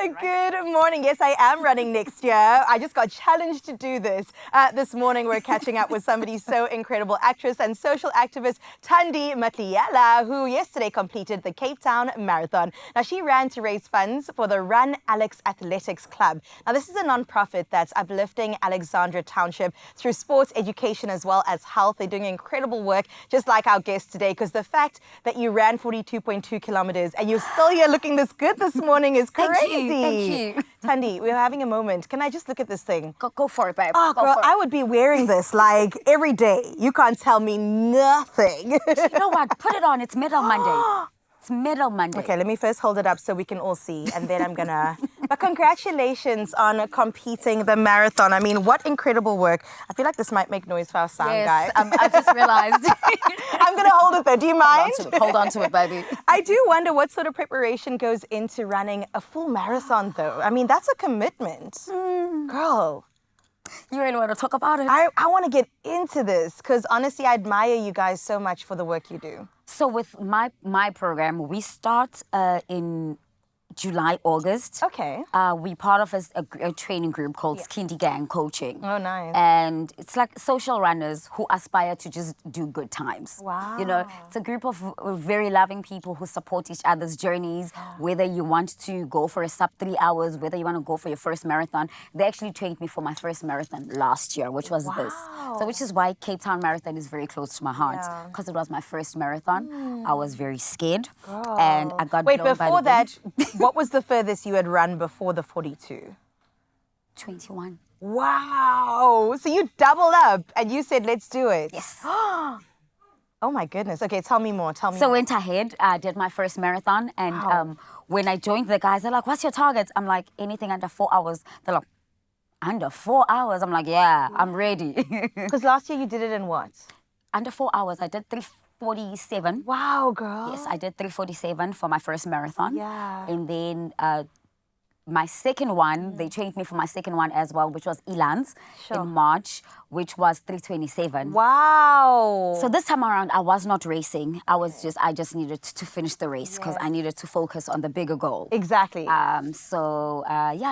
Good morning. Yes, I am running next year. I just got challenged to do this. This morning, we're catching up with somebody so incredible, actress and social activist Thandy Matlaila, who yesterday completed the Cape Town Marathon. Now, she ran to raise funds for the Run Alex Athletics Club. Now, this is a non-profit that's uplifting Alexandra Township through sports, education, as well as health. They're doing incredible work, just like our guest today, because the fact that you ran 42.2 kilometers and you're still here looking this good this morning is crazy. Thank you. Thandy, we're having a moment. Can I just look at this thing? Go for it, babe. Oh, go girl, for it. I would be wearing this like every day. You can't tell me nothing. You know what? Put it on. It's Medal Monday. It's Medal Monday. Okay, let me first hold it up so we can all see, and then I'm gonna... But congratulations on competing the marathon. I mean, what incredible work. I feel like this might make noise for our sound guy. I just realized. I'm gonna hold it there. Do you mind? Hold on to it, baby. I do wonder what sort of preparation goes into running a full marathon, though. I mean, that's a commitment. Girl. You really want to talk about it? I want to get into this because honestly, I admire you guys so much for the work you do. So with my program, we start in July, August. Okay. We part of a training group called Skindy Gang Coaching. Oh, nice. And it's like social runners who aspire to just do good times. Wow. You know, it's a group of very loving people who support each other's journeys, whether you want to go for a sub 3 hours, whether you want to go for your first marathon. They actually trained me for my first marathon last year, which was this. So which is why Cape Town Marathon is very close to my heart, because it was my first marathon. I was very scared. And I got Wait, blown by before the that, wind. what was the furthest you had run before the 42? 21. Wow. So you doubled up and you said, let's do it. Yes. Oh my goodness. Okay, tell me more. Tell me So more. went ahead, I did my first marathon, and when I joined the guys, they're like, what's your target? I'm like, anything under 4 hours. They're like, under 4 hours? I'm like, yeah, I'm ready. Because last year you did it in what? Under 4 hours, I did 3:47. Wow, girl. Yes, I did 3:47 for my first marathon. Yeah. And then my second one, they trained me for my second one as well, which was Elan's in March, which was 3:27. Wow. So this time around, I was not racing. I just needed to finish the race because I needed to focus on the bigger goal. Exactly. Yeah,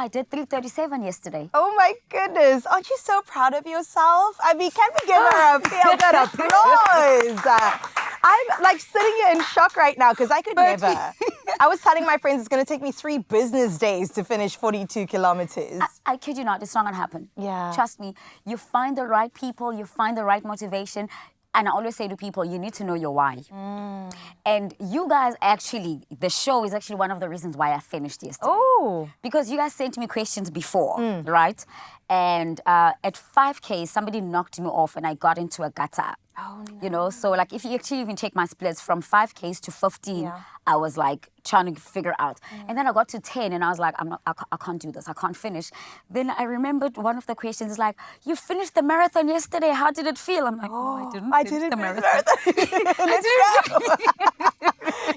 I did 3:37 yesterday. Oh my goodness. Aren't you so proud of yourself? I mean, can we give her a feel-good applause? I'm like sitting here in shock right now because I could never. I was telling my friends it's going to take me 3 business days to finish 42 kilometers. I kid you not, it's not going to happen. Yeah. Trust me, you find the right people, you find the right motivation. And I always say to people, you need to know your why. And you guys actually, the show is actually one of the reasons why I finished yesterday. Oh. Because you guys sent me questions before, right? And at 5K, somebody knocked me off and I got into a gutter. Oh, no. You know, so like if you actually even check my splits from 5Ks to 15, I was like trying to figure out. And then I got to 10 and I was like, I can't do this. I can't finish. Then I remembered one of the questions is like, you finished the marathon yesterday. How did it feel? I'm like, I didn't finish the marathon. Let's go.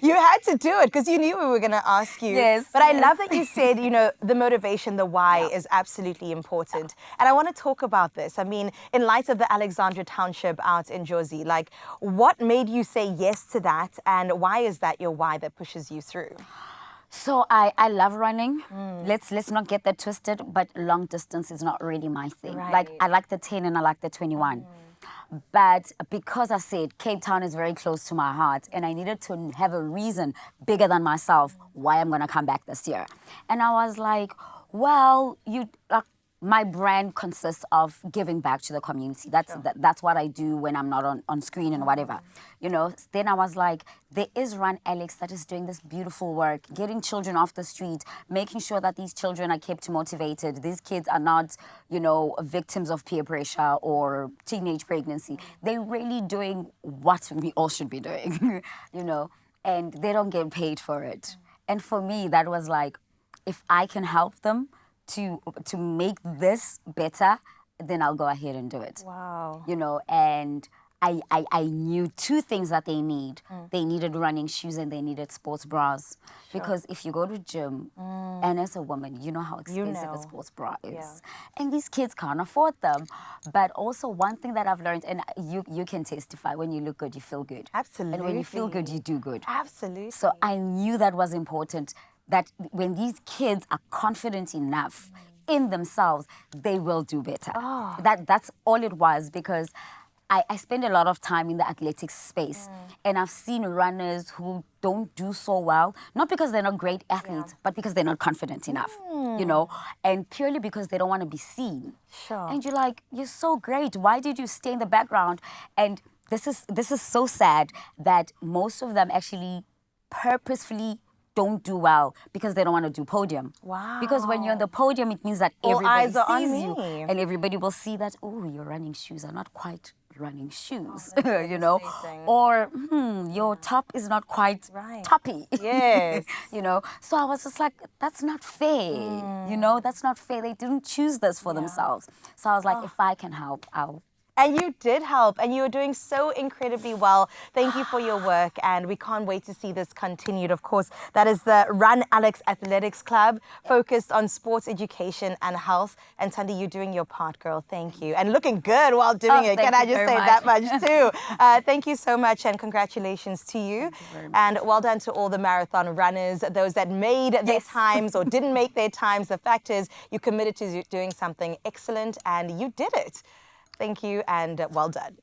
You had to do it because you knew we were going to ask you. Yes. But I love that you said, you know, the motivation, the why is absolutely important. And I want to talk about this. I mean, in light of the Alexandra Township out in Jersey, like what made you say yes to that? And why is that your why that pushes you through? So I love running. Let's not get that twisted, but long distance is not really my thing. Right. Like I like the 10 and I like the 21. But because I said Cape Town is very close to my heart and I needed to have a reason bigger than myself why I'm going to come back this year. And I was like, well, my brand consists of giving back to the community. That's what I do when I'm not on screen and whatever. You know, then I was like, there is Run Alex that is doing this beautiful work, getting children off the street, making sure that these children are kept motivated. These kids are not, you know, victims of peer pressure or teenage pregnancy. They're really doing what we all should be doing, you know, and they don't get paid for it. And for me, that was like, if I can help them to make this better, then I'll go ahead and do it. Wow. You know, and I knew 2 things that they need. They needed running shoes and they needed sports bras. Because if you go to gym, and as a woman, you know how expensive a sports bra is. And these kids can't afford them. But also one thing that I've learned, and you can testify, when you look good, you feel good. Absolutely. And when you feel good, you do good. Absolutely. So I knew that was important. that when these kids are confident enough in themselves, they will do better. That's all it was, because I spend a lot of time in the athletics space, and I've seen runners who don't do so well, not because they're not great athletes, but because they're not confident enough, you know, and purely because they don't want to be seen. Sure. And you're like, you're so great. Why did you stay in the background? And this is so sad that most of them actually purposefully don't do well because they don't want to do podium. Wow. Because when you're on the podium, it means that All everybody eyes are on sees me. you, and everybody will see that, oh, your running shoes are not quite running shoes, you know, or your top is not quite toppy. Yes. You know, so I was just like, that's not fair. You know, that's not fair. They didn't choose this for themselves. So I was like, if I can help, I'll. And you did help, and you are doing so incredibly well. Thank you for your work, and we can't wait to see this continued. Of course, that is the Run Alex Athletics Club, focused on sports education and health. And Thandy, you're doing your part, girl. Thank you. And looking good while doing it. Can I just say that much too? Thank you so much, and congratulations to you. And well done to all the marathon runners, those that made their times or didn't make their times. The fact is, you committed to doing something excellent, and you did it. Thank you, and well done.